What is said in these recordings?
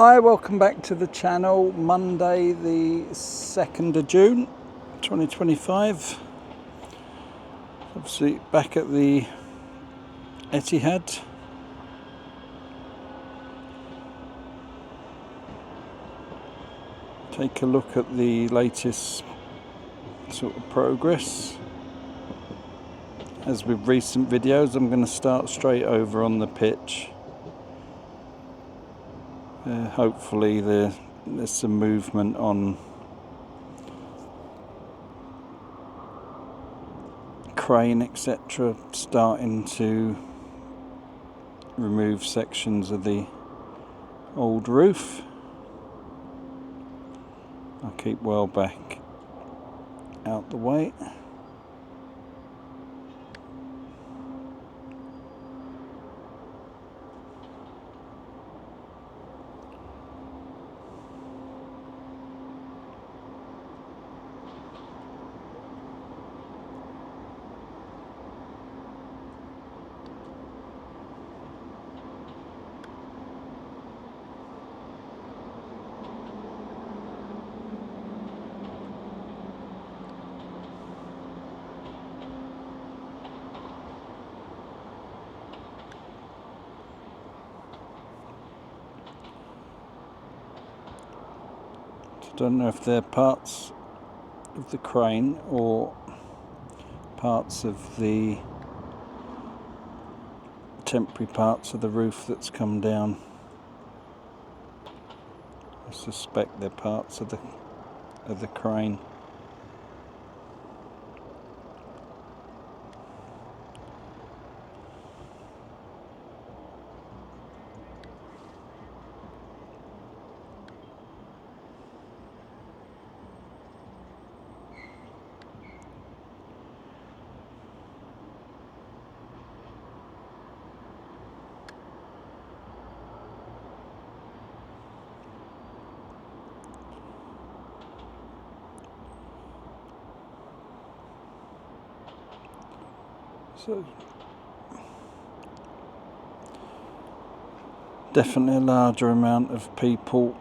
Hi, welcome back to the channel. Monday the 2nd of June 2025. Obviously back at the Etihad. Take a look at the latest sort of progress. As with recent videos, I'm going to start straight over on the pitch. Hopefully there's some movement on crane, etc., starting to remove sections of the old roof. I'll keep well back out the way. I don't know if they're parts of the crane or parts of the temporary parts of the roof that's come down. I suspect they're parts of the crane. So definitely a larger amount of people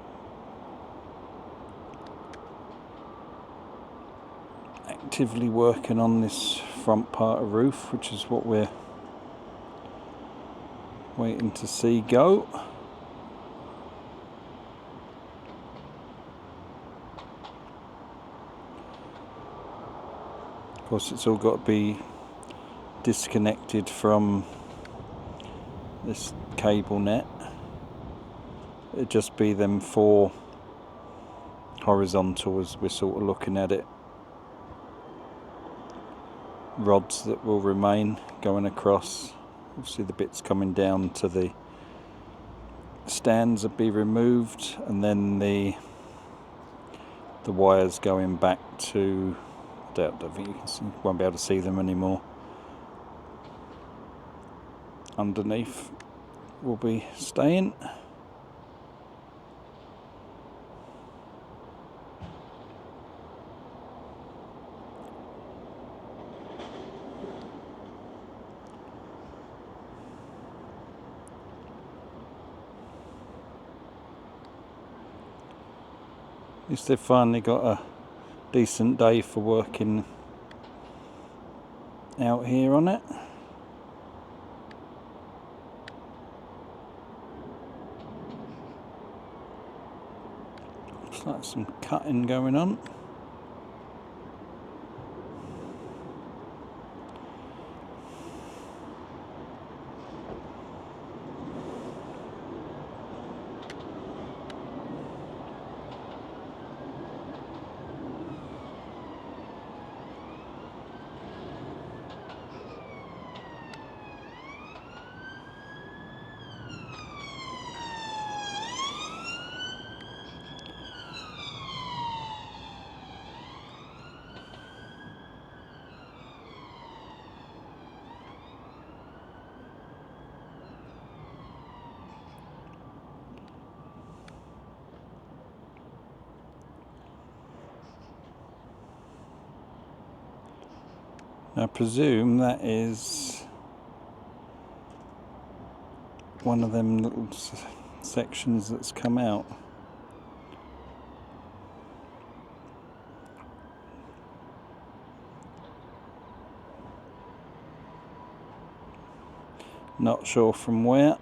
actively working on this front part of roof, which is what we're waiting to see go. Of course, it's all got to be disconnected from this cable net. It'd just be them four horizontal, as we're sort of looking at it, rods that will remain going across. Obviously the bits coming down to the stands will be removed, and then the wires going back to, I don't think you won't be able to see them anymore. Underneath will be staying. At least they've finally got a decent day for working out here on it. Looks like some cutting going on. I presume that is one of them little sections that's come out. Not sure from where.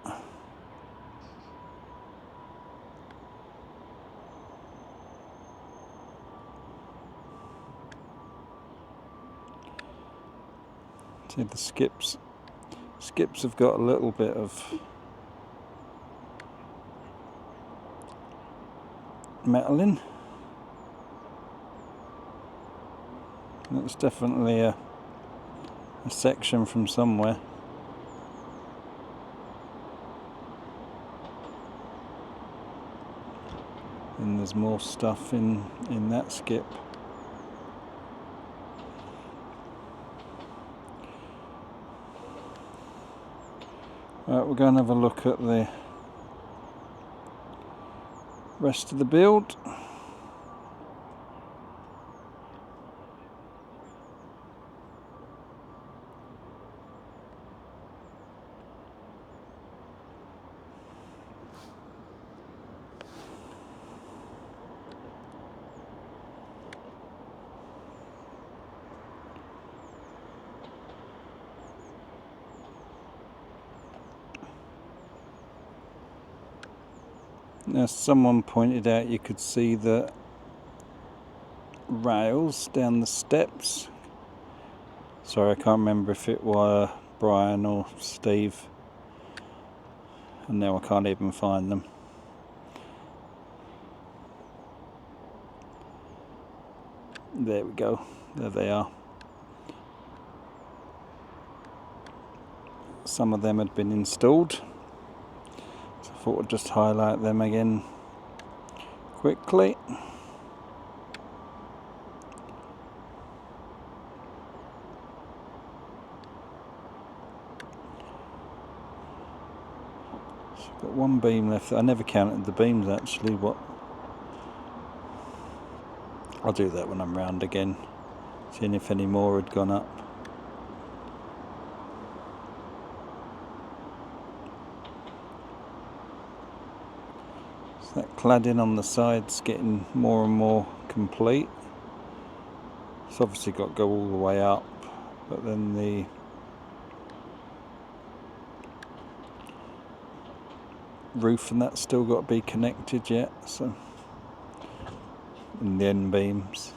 See the skips. Skips have got a little bit of metal in. That's definitely a section from somewhere. And there's more stuff in that skip. Right, we're going to have a look at the rest of the build. Now, someone pointed out you could see the rails down the steps. Sorry, I can't remember if it were Brian or Steve, and now I can't even find them. There we go, there they are. Some of them had been installed, so I thought I'd just highlight them again quickly. So I've got one beam left. I never counted the beams actually. I'll do that when I'm round again, seeing if any more had gone up. So that cladding on the side's getting more and more complete. It's obviously got to go all the way up, but then the roof and that's still got to be connected yet, so, and the end beams.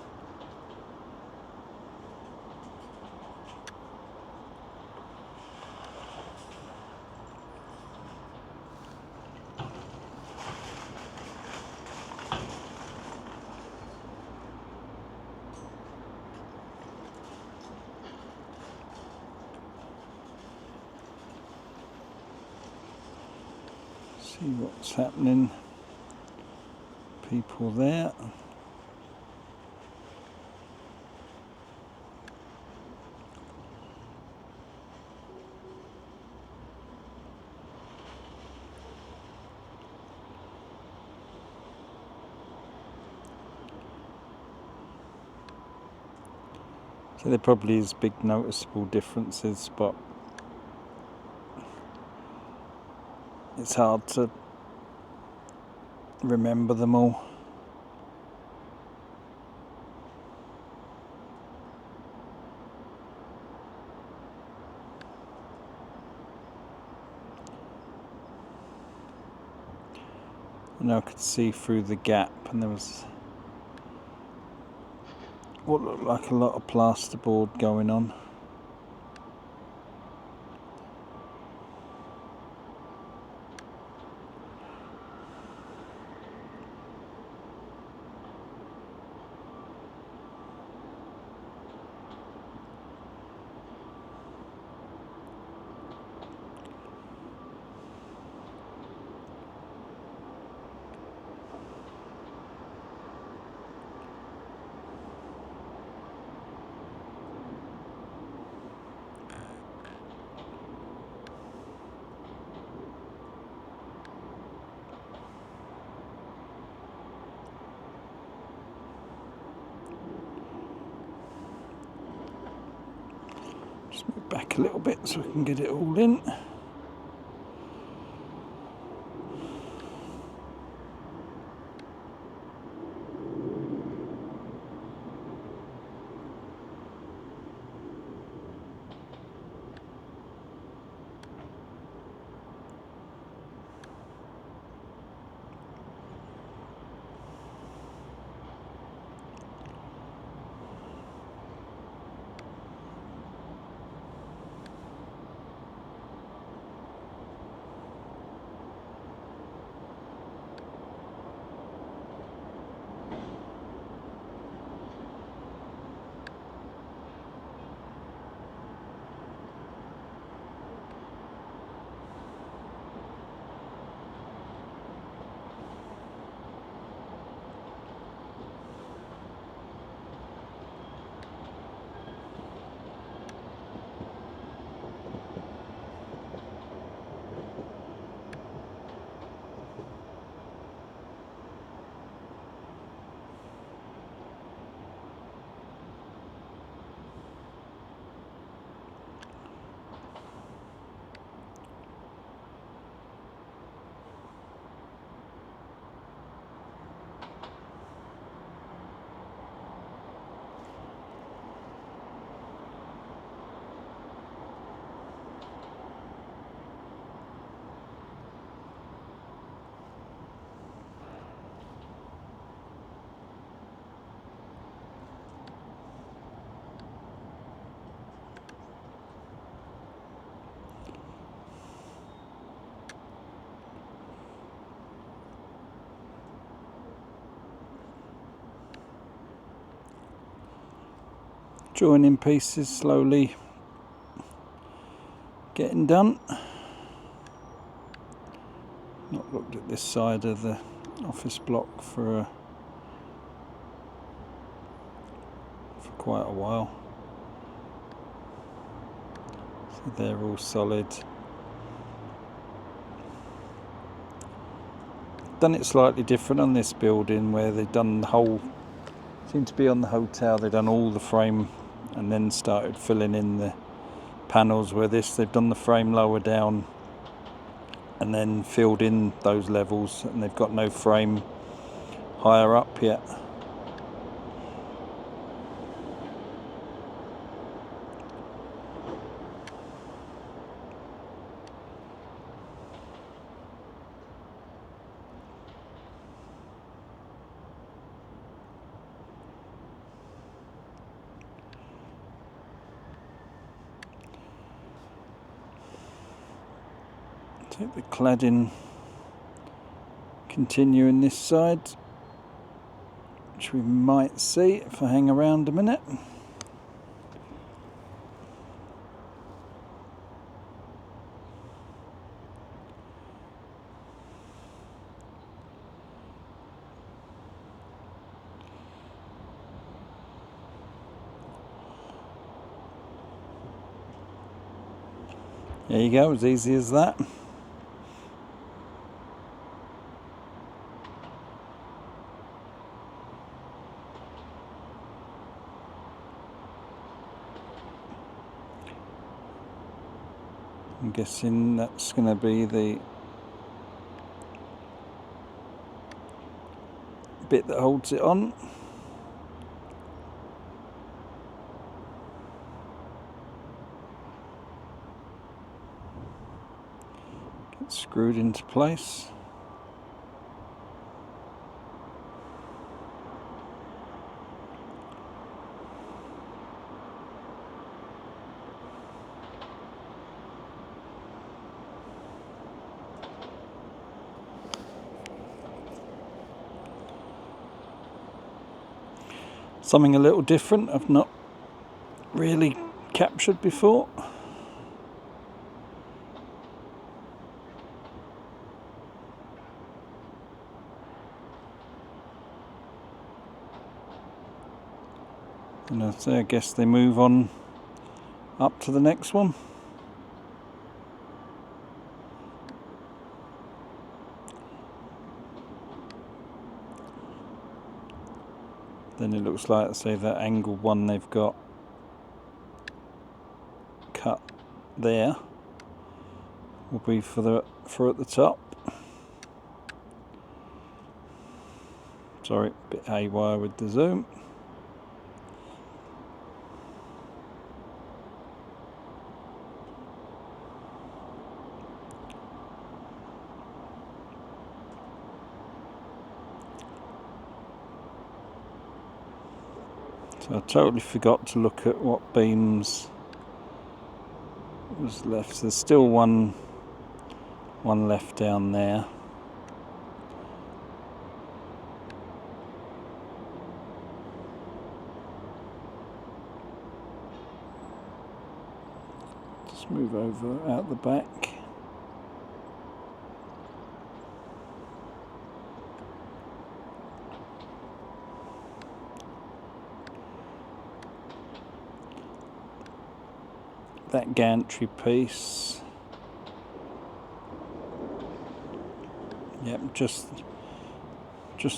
See what's happening. People there. So there probably is big noticeable differences, but it's hard to remember them all. And I could see through the gap, and there was what looked like a lot of plasterboard going on. Just move back a little bit so I can get it all in. joining pieces slowly getting done. Not looked at this side of the office block for quite a while. So they're all solid. Done it slightly different on this building, where they've done the whole, seem to be on the hotel, they've done all the frame and then started filling in the panels, where this they've done the frame lower down and then filled in those levels, and they've got no frame higher up yet. Take the cladding, continuing this side, which we might see if I hang around a minute. There you go, as easy as that. I'm guessing that's going to be the bit that holds it on. Get screwed into place. Something a little different I've not really captured before. And I guess they move on up to the next one. Then it looks like, say, that angle one they've got cut there will be for at the top. Sorry, a bit haywire with the zoom. So I totally forgot to look at what beams was left. There's still one left down there. Just move over out the back. That gantry piece. Yep, just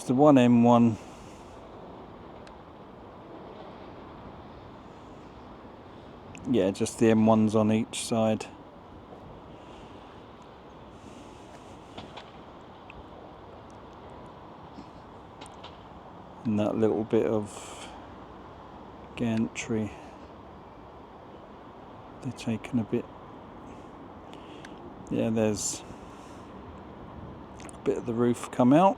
the one M1. Yeah, just the M1s on each side. And that little bit of gantry, they're taking a bit. Yeah, there's a bit of the roof come out.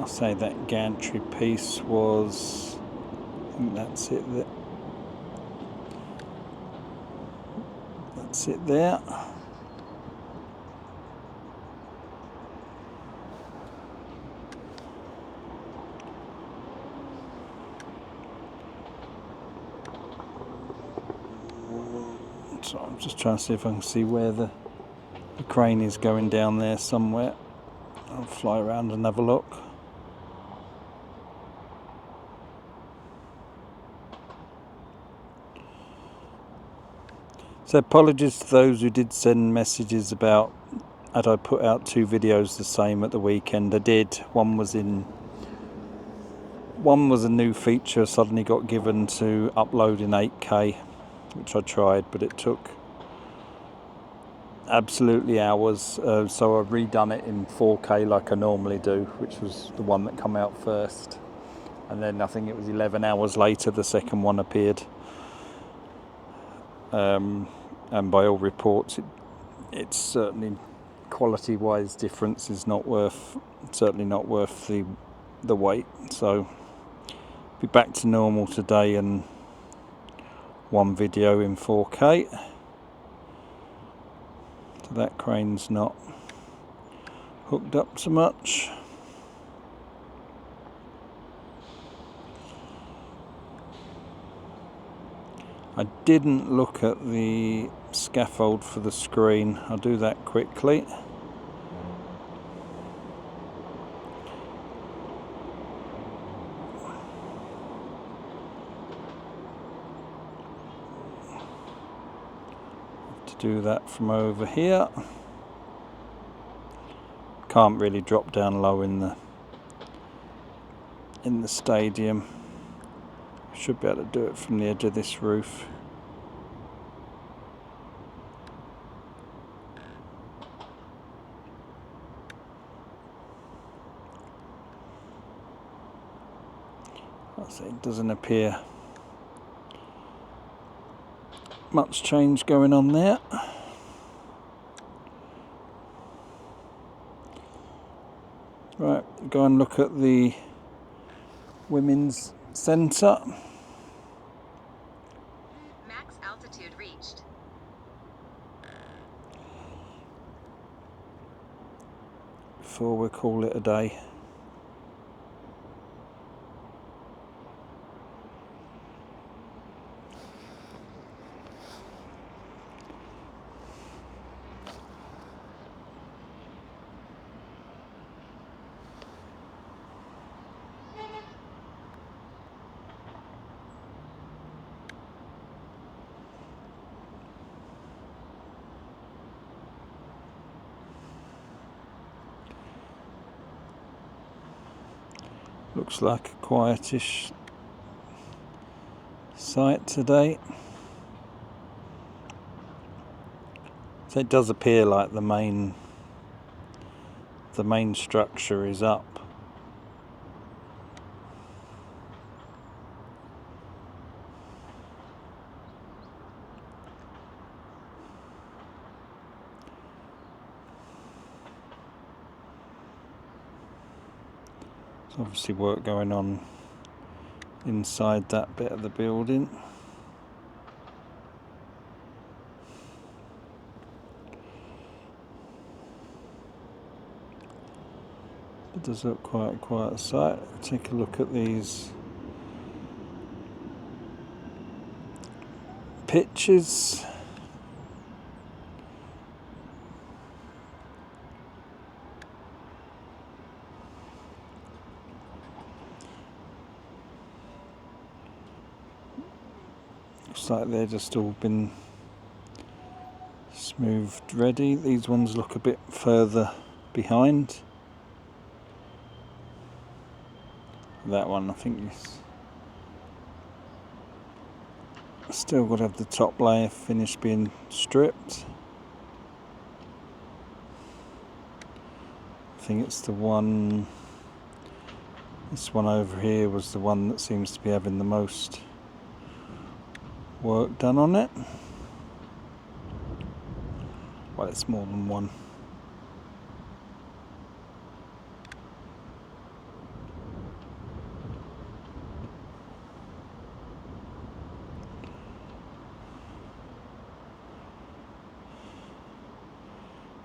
I'll say that gantry piece was, I think that's it. That's it there. So I'm just trying to see if I can see where the crane is going down there somewhere. I'll fly around and have a look. So apologies to those who did send messages about had I put out 2 videos the same at the weekend. I did. One was a new feature suddenly got given to upload in 8K, which I tried, but it took absolutely hours. So I've redone it in 4K like I normally do, which was the one that came out first. And then I think it was 11 hours later the second one appeared. And by all reports, it's certainly quality-wise difference is certainly not worth the wait. So be back to normal today and one video in 4K. So that crane's not hooked up so much. I didn't look at the scaffold for the screen. I'll do that quickly. To do that from over here. Can't really drop down low in the stadium. Should be able to do it from the edge of this roof. It doesn't appear much change going on there. Right, go and look at the women's centre. Max altitude reached. Before we call it a day. Looks like a quietish site today. So it does appear like the main structure is up. There's obviously work going on inside that bit of the building. It does look quite a quiet site. Take a look at these pitches. Looks like they're just all been smoothed ready. These ones look a bit further behind. That one I think is still got to have the top layer finished being stripped. I think it's the one, this one over here was the one that seems to be having the most work done on it. Well, it's more than one.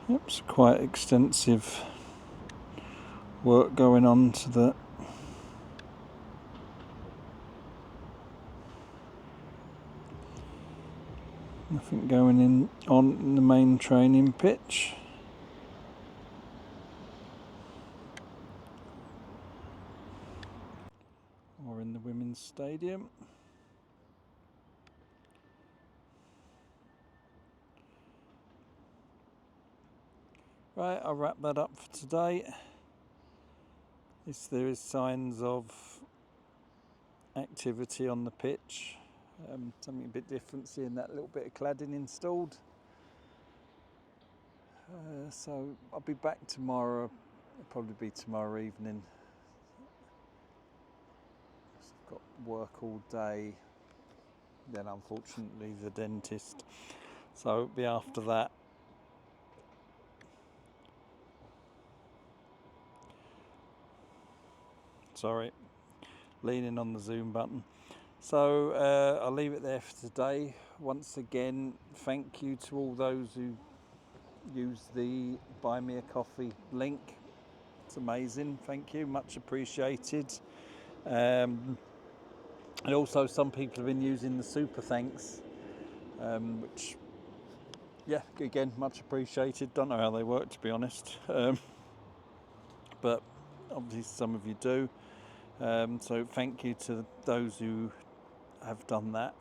Yep, so quite extensive work going on to the nothing going in on the main training pitch. Or in the women's stadium. Right, I'll wrap that up for today. Yes, there is signs of activity on the pitch. Something a bit different, seeing that little bit of cladding installed. So I'll be back tomorrow. It'll probably be tomorrow evening. I've got work all day. Then unfortunately the dentist. So it'll be after that. Sorry, leaning on the zoom button. So I'll leave it there for today. Once again, thank you to all those who use the Buy Me a Coffee link. It's amazing. Thank you, much appreciated. And also some people have been using the super thanks, which, yeah, again, much appreciated. Don't know how they work, to be honest, but obviously some of you do. So thank you to those who have done that.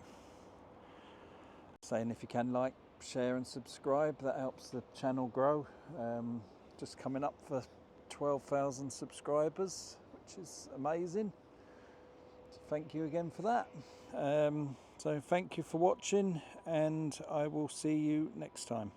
Saying if you can, like, share and subscribe, that helps the channel grow. Just coming up for 12,000 subscribers, which is amazing. So thank you again for that. So thank you for watching, and I will see you next time.